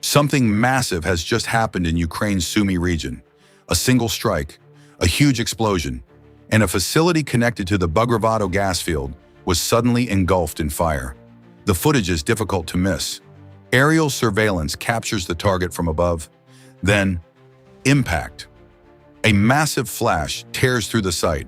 Something massive has just happened in Ukraine's Sumy region. A single strike, a huge explosion, and a facility connected to the Bugrovatoe gas field was suddenly engulfed in fire. The footage is difficult to miss. Aerial surveillance captures the target from above. Then, impact. A massive flash tears through the site.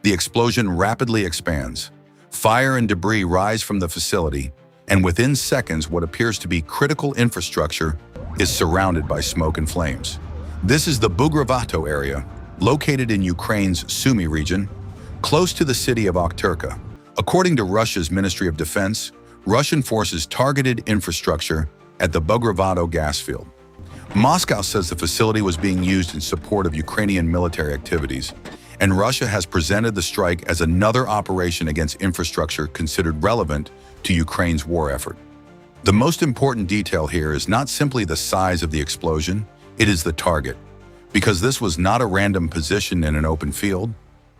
The explosion rapidly expands. Fire and debris rise from the facility, and within seconds what appears to be critical infrastructure is surrounded by smoke and flames. This is the Bugrovatoe area, located in Ukraine's Sumy region, close to the city of Okturka. According to Russia's Ministry of Defense, Russian forces targeted infrastructure at the Bugrovatoe gas field. Moscow says the facility was being used in support of Ukrainian military activities, and Russia has presented the strike as another operation against infrastructure considered relevant to Ukraine's war effort. The most important detail here is not simply the size of the explosion, it is the target. Because this was not a random position in an open field,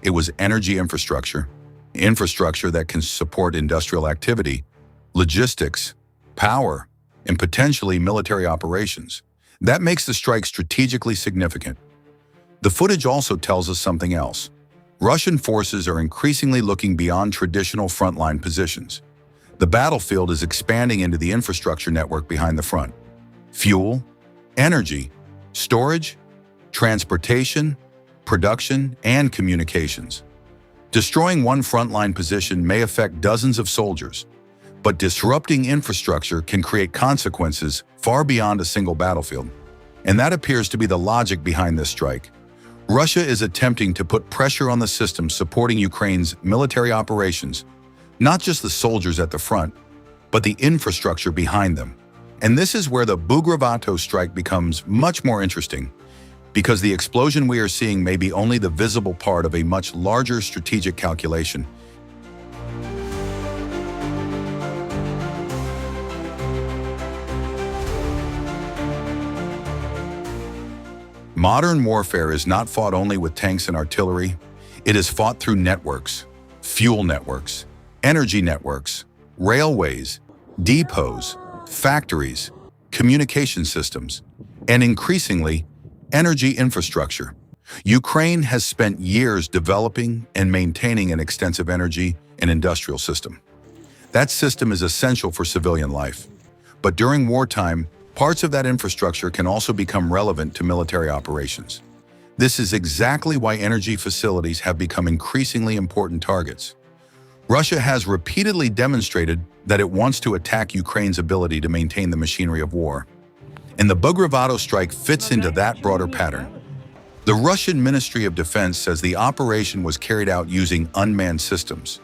it was energy infrastructure that can support industrial activity, logistics, power, and potentially military operations. That makes the strike strategically significant. The footage also tells us something else. Russian forces are increasingly looking beyond traditional frontline positions. The battlefield is expanding into the infrastructure network behind the front. Fuel, energy, storage, transportation, production, and communications. Destroying one frontline position may affect dozens of soldiers, but disrupting infrastructure can create consequences far beyond a single battlefield. And that appears to be the logic behind this strike. Russia is attempting to put pressure on the systems supporting Ukraine's military operations, not just the soldiers at the front, but the infrastructure behind them. And this is where the Bugrovatoe strike becomes much more interesting, because the explosion we are seeing may be only the visible part of a much larger strategic calculation. Modern warfare is not fought only with tanks and artillery. It is fought through networks, fuel networks, energy networks, railways, depots, factories, communication systems, and increasingly, energy infrastructure. Ukraine has spent years developing and maintaining an extensive energy and industrial system. That system is essential for civilian life. But during wartime, parts of that infrastructure can also become relevant to military operations. This is exactly why energy facilities have become increasingly important targets. Russia has repeatedly demonstrated that it wants to attack Ukraine's ability to maintain the machinery of war. And the Bugrovatoe strike fits into that broader pattern. The Russian Ministry of Defense says the operation was carried out using unmanned systems.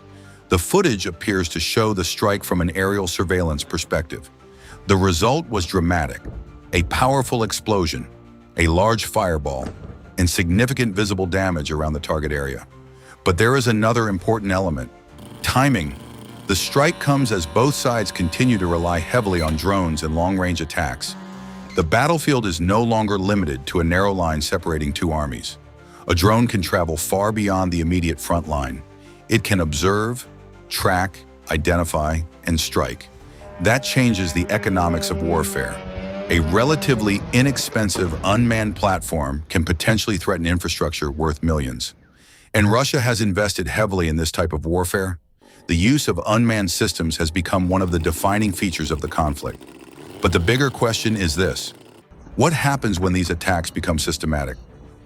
The footage appears to show the strike from an aerial surveillance perspective. The result was dramatic: a powerful explosion, a large fireball, and significant visible damage around the target area. But there is another important element: timing. The strike comes as both sides continue to rely heavily on drones and long-range attacks. The battlefield is no longer limited to a narrow line separating two armies. A drone can travel far beyond the immediate front line. It can observe, track, identify, and strike. That changes the economics of warfare. A relatively inexpensive unmanned platform can potentially threaten infrastructure worth millions. And Russia has invested heavily in this type of warfare. The use of unmanned systems has become one of the defining features of the conflict. But the bigger question is this: what happens when these attacks become systematic?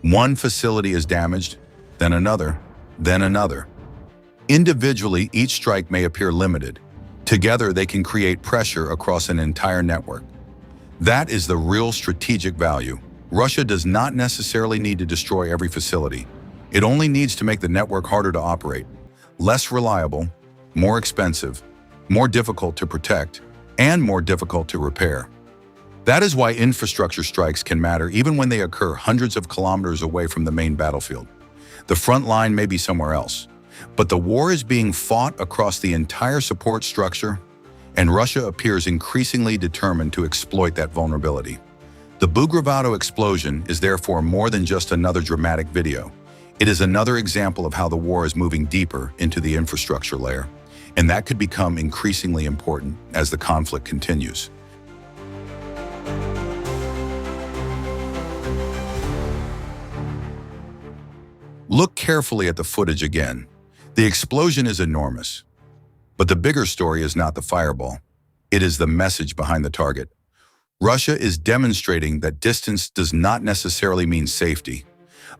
One facility is damaged, then another, then another. Individually, each strike may appear limited. Together, they can create pressure across an entire network. That is the real strategic value. Russia does not necessarily need to destroy every facility. It only needs to make the network harder to operate, less reliable, more expensive, more difficult to protect, and more difficult to repair. That is why infrastructure strikes can matter even when they occur hundreds of kilometers away from the main battlefield. The front line may be somewhere else, but the war is being fought across the entire support structure, and Russia appears increasingly determined to exploit that vulnerability. The Bugrovatoe explosion is therefore more than just another dramatic video. It is another example of how the war is moving deeper into the infrastructure layer, and that could become increasingly important as the conflict continues. Look carefully at the footage again. The explosion is enormous. But the bigger story is not the fireball. It is the message behind the target. Russia is demonstrating that distance does not necessarily mean safety.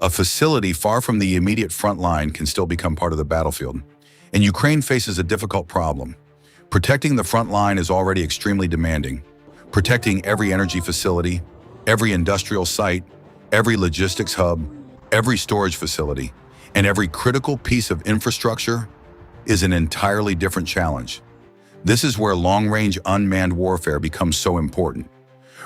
A facility far from the immediate front line can still become part of the battlefield. And Ukraine faces a difficult problem. Protecting the front line is already extremely demanding. Protecting every energy facility, every industrial site, every logistics hub, every storage facility, and every critical piece of infrastructure is an entirely different challenge. This is where long-range unmanned warfare becomes so important.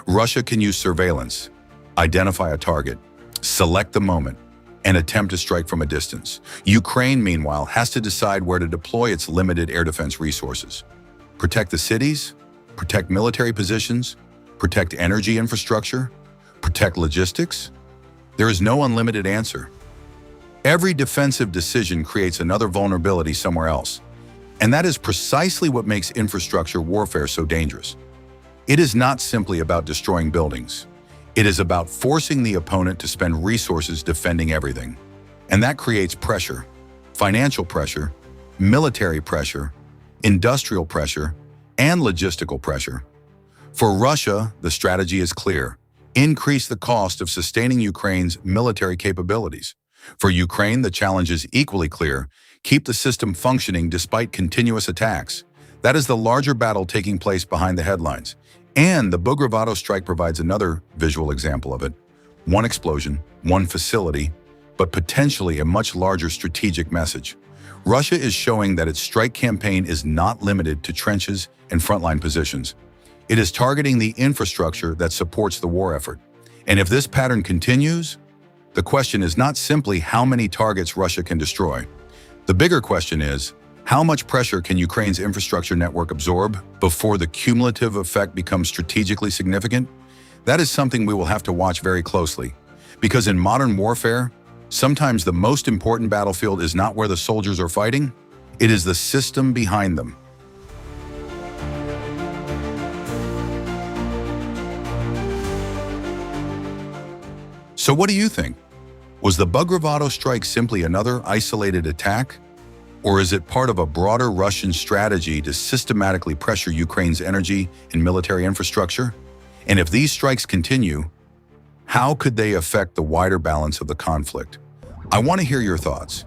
Russia can use surveillance, identify a target, select the moment, and attempt to strike from a distance. Ukraine, meanwhile, has to decide where to deploy its limited air defense resources. Protect the cities, protect military positions, protect energy infrastructure, protect logistics. There is no unlimited answer. Every defensive decision creates another vulnerability somewhere else. And that is precisely what makes infrastructure warfare so dangerous. It is not simply about destroying buildings. It is about forcing the opponent to spend resources defending everything. And that creates pressure, financial pressure, military pressure, industrial pressure, and logistical pressure. For Russia, the strategy is clear. Increase the cost of sustaining Ukraine's military capabilities. For Ukraine, the challenge is equally clear. Keep the system functioning despite continuous attacks. That is the larger battle taking place behind the headlines. And the Bugrovatoe strike provides another visual example of it. One explosion, one facility, but potentially a much larger strategic message. Russia is showing that its strike campaign is not limited to trenches and frontline positions. It is targeting the infrastructure that supports the war effort. And if this pattern continues, the question is not simply how many targets Russia can destroy. The bigger question is, how much pressure can Ukraine's infrastructure network absorb before the cumulative effect becomes strategically significant? That is something we will have to watch very closely. Because in modern warfare, sometimes the most important battlefield is not where the soldiers are fighting, it is the system behind them. So what do you think? Was the Bugrovatoe strike simply another isolated attack? Or is it part of a broader Russian strategy to systematically pressure Ukraine's energy and military infrastructure? And if these strikes continue, how could they affect the wider balance of the conflict? I want to hear your thoughts.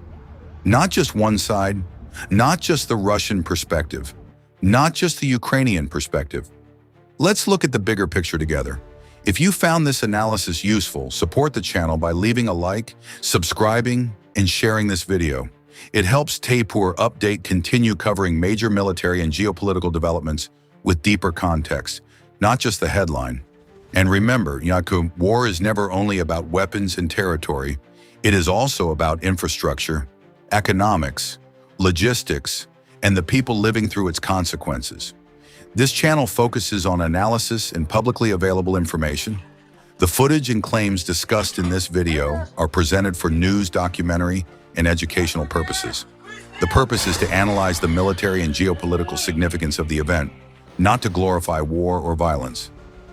Not just one side, not just the Russian perspective, not just the Ukrainian perspective. Let's look at the bigger picture together. If you found this analysis useful, support the channel by leaving a like, subscribing, and sharing this video. It helps Taipur Update continue covering major military and geopolitical developments with deeper context, not just the headline. And remember, Yaku, war is never only about weapons and territory. It is also about infrastructure, economics, logistics, and the people living through its consequences. This channel focuses on analysis and publicly available information. The footage and claims discussed in this video are presented for news, documentary, and educational purposes. The purpose is to analyze the military and geopolitical significance of the event, not to glorify war or violence.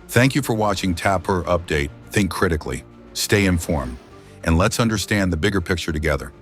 Thank you for watching Taipur Update. Think critically, stay informed, and let's understand the bigger picture together.